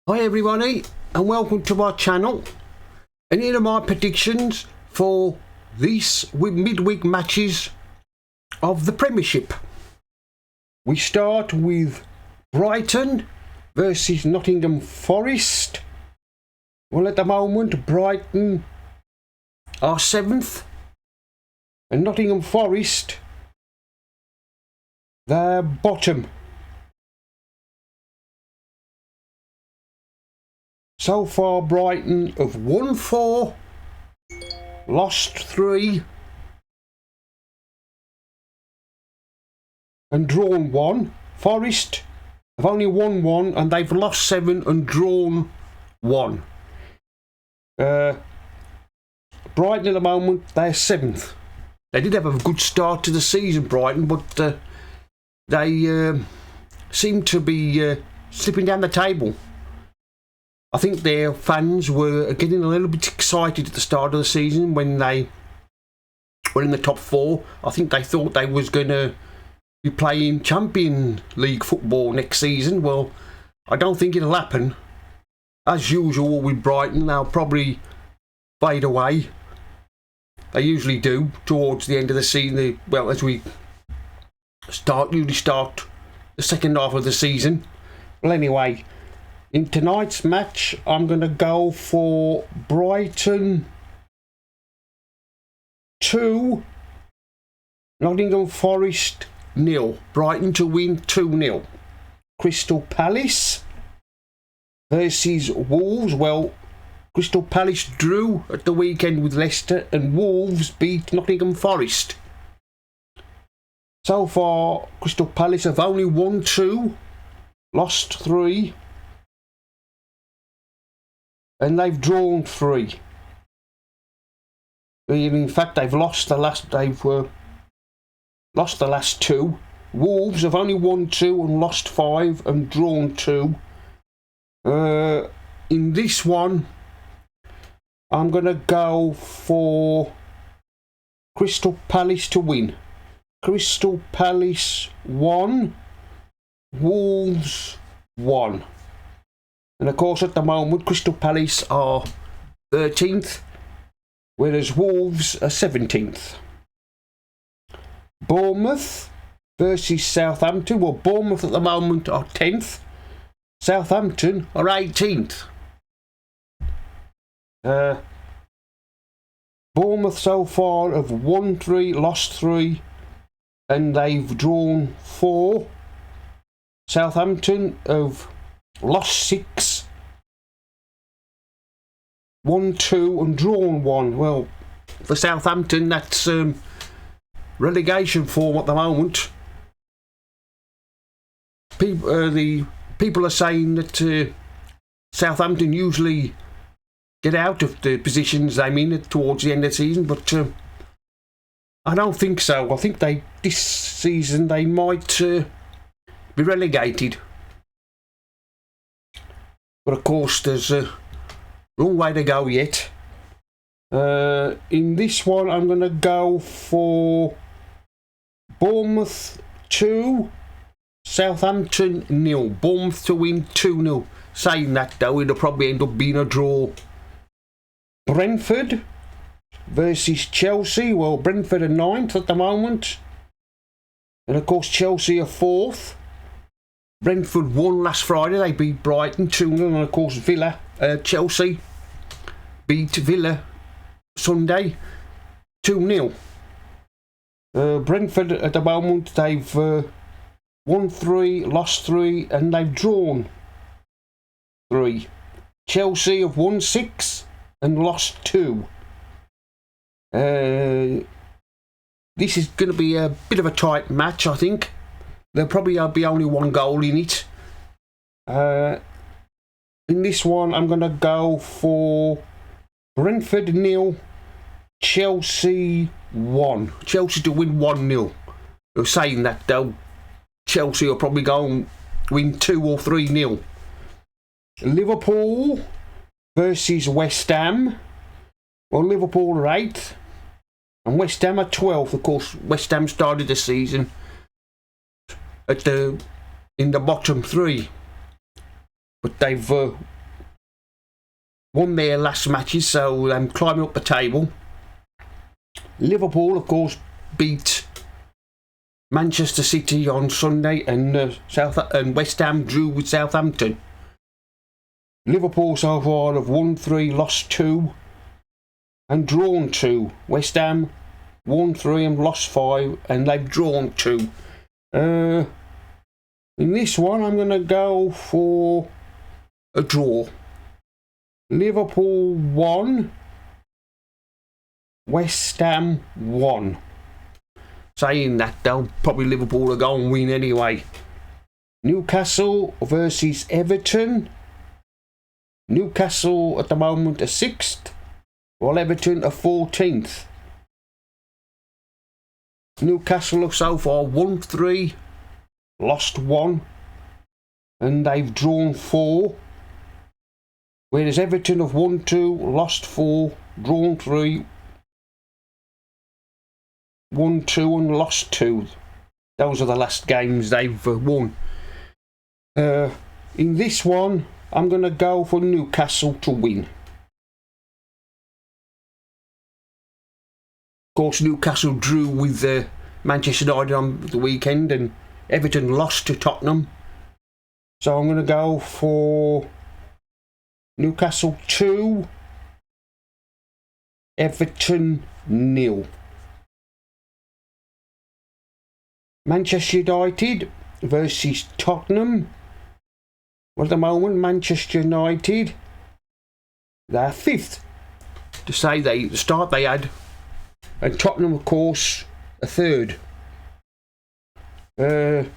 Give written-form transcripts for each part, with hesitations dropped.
Hi everybody and welcome to my channel, and here are my predictions for these midweek matches of the Premiership. We start with Brighton versus Nottingham Forest. Well, at the moment Brighton are 7th and Nottingham Forest, they're bottom. So far, Brighton have won 4, lost 3, and drawn 1. Forest have only won 1, and they've lost 7 and drawn 1. Brighton at the moment, they're 7th. They did have a good start to the season, Brighton, but they seem to be slipping down the table. I think their fans were getting a little bit excited at the start of the season when they were in the top 4. I think they thought they was going to be playing Champions League football next season. Well, I don't think it'll happen. As usual with Brighton, they'll probably fade away. They usually do towards the end of the season. Well, as we usually start the second half of the season. Well, anyway, in tonight's match, I'm going to go for Brighton 2, Nottingham Forest 0. Brighton to win 2-0. Crystal Palace versus Wolves. Well, Crystal Palace drew at the weekend with Leicester and Wolves beat Nottingham Forest. So far, Crystal Palace have only won 2, lost 3. And they've drawn 3. In fact, they've lost the last. Lost the last 2. Wolves have only won 2 and lost 5 and drawn 2. In this one, I'm gonna go for Crystal Palace to win. Crystal Palace 1, Wolves 1. And of course, at the moment, Crystal Palace are 13th, whereas Wolves are 17th. Bournemouth versus Southampton. Well, Bournemouth at the moment are 10th. Southampton are 18th. Bournemouth so far have won 3, lost 3, and they've drawn 4. Southampton have lost 6, won 2 and drawn 1. Well, for Southampton, that's relegation form at the moment. The people are saying that Southampton usually get out of the positions they're in towards the end of the season, but I don't think so. I think this season they might be relegated. But of course, there's a long way to go yet. In this one, I'm going to go for Bournemouth 2, Southampton 0. Bournemouth to win 2-0. Saying that, though, it'll probably end up being a draw. Brentford versus Chelsea. Well, Brentford are 9th at the moment. And of course, Chelsea are 4th. Brentford won last Friday. They beat Brighton 2-0, and of course Chelsea beat Villa Sunday 2-0. Brentford at the moment, they've won 3, lost 3, and they've drawn 3. Chelsea have won 6 and lost 2. This is going to be a bit of a tight match, I think. There'll probably be only 1 goal in it. In this one, I'm going to go for Brentford 0, Chelsea 1. Chelsea to win 1-0. They're saying that, though, Chelsea will probably go and win 2 or 3-0. Liverpool versus West Ham. Well, Liverpool are 8th and West Ham are 12th. Of course, West Ham started the season in the bottom 3, but they've won their last matches, so they're climbing up the table. Liverpool, of course, beat Manchester City on Sunday, and West Ham drew with Southampton. Liverpool so far have won 3, lost 2, and drawn 2. West Ham won 3 and lost 5, and they've drawn 2. In this one, I'm going to go for a draw. Liverpool 1, West Ham 1. Saying that, though, probably Liverpool will go and win anyway. Newcastle versus Everton. Newcastle at the moment are 6th, while Everton are 14th. Newcastle have so far won 3, lost 1, and they've drawn 4. Whereas Everton have won 2, lost 4, drawn 3, won 2 and lost 2. Those are the last games they've won. In this one, I'm going to go for Newcastle to win. Of course, Newcastle drew with Manchester United on the weekend, and Everton lost to Tottenham. So I'm going to go for Newcastle 2, Everton 0. Manchester United versus Tottenham. Well, at the moment, Manchester United, they're 5th. To say the start they had. And Tottenham, of course, are 3rd. Of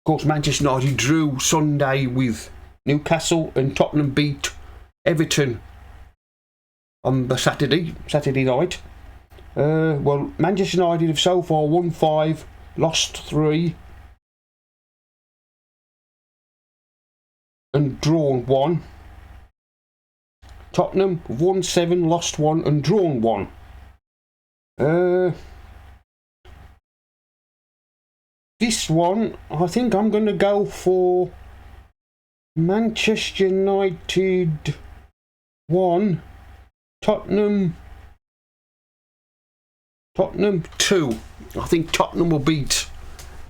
course, Manchester United drew Sunday with Newcastle, and Tottenham beat Everton on the Saturday night. Well, Manchester United have so far won 5, lost 3, and drawn 1. Tottenham have won 7, lost 1, and drawn 1. This one, I think I'm going to go for Manchester United 1, Tottenham 2. I think Tottenham will beat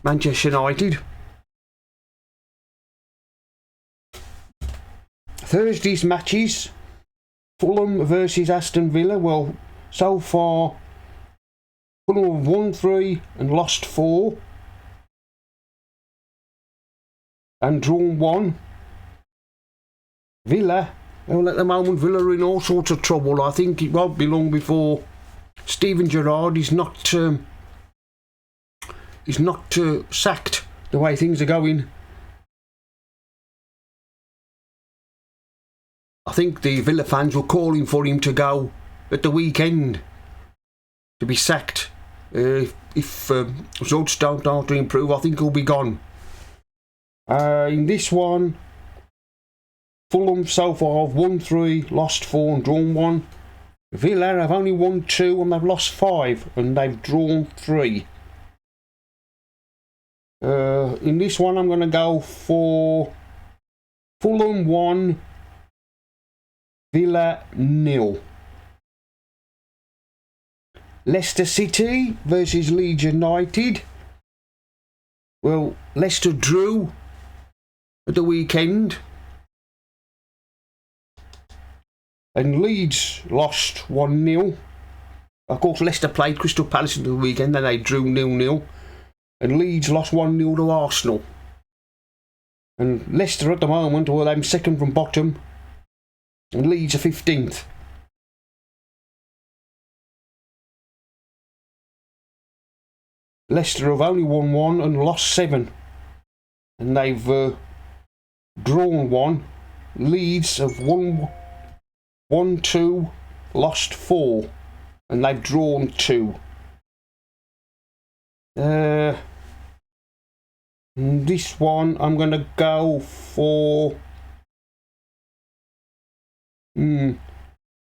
Manchester United. Thursday's matches. Fulham versus Aston Villa. Well, so far, Fulham have won 3 and lost 4. And drawn 1. Villa, well, at the moment, Villa are in all sorts of trouble. I think it won't be long before Steven Gerrard is not sacked the way things are going. I think the Villa fans were calling for him to go at the weekend, to be sacked. If results don't start to improve, I think he'll be gone. In this one, Fulham so far have won 3, lost 4 and drawn 1. Villa have only won 2 and they've lost 5 and they've drawn 3. In this one, I'm going to go for Fulham 1, Villa 0. Leicester City versus Leeds United. Well, Leicester drew at the weekend, and Leeds lost 1-0. Of course, Leicester played Crystal Palace at the weekend, and they drew 0-0. And Leeds lost 1-0 to Arsenal. And Leicester at the moment, well, they're second from bottom, and Leeds are 15th. Leicester have only won 1 and lost 7. And they've drawn 1. Leeds have won 1-2, lost 4. And they've drawn 2. This one, I'm going to go for... I'm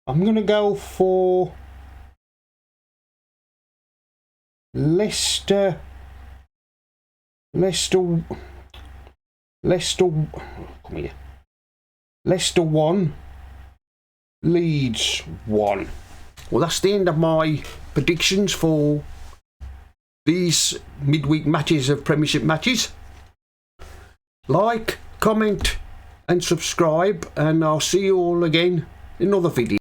going to go for Leicester Leicester, come here. Leicester 1, Leeds 1. Well, that's the end of my predictions for these midweek matches of Premiership matches. Like, comment and subscribe, and I'll see you all again in another video.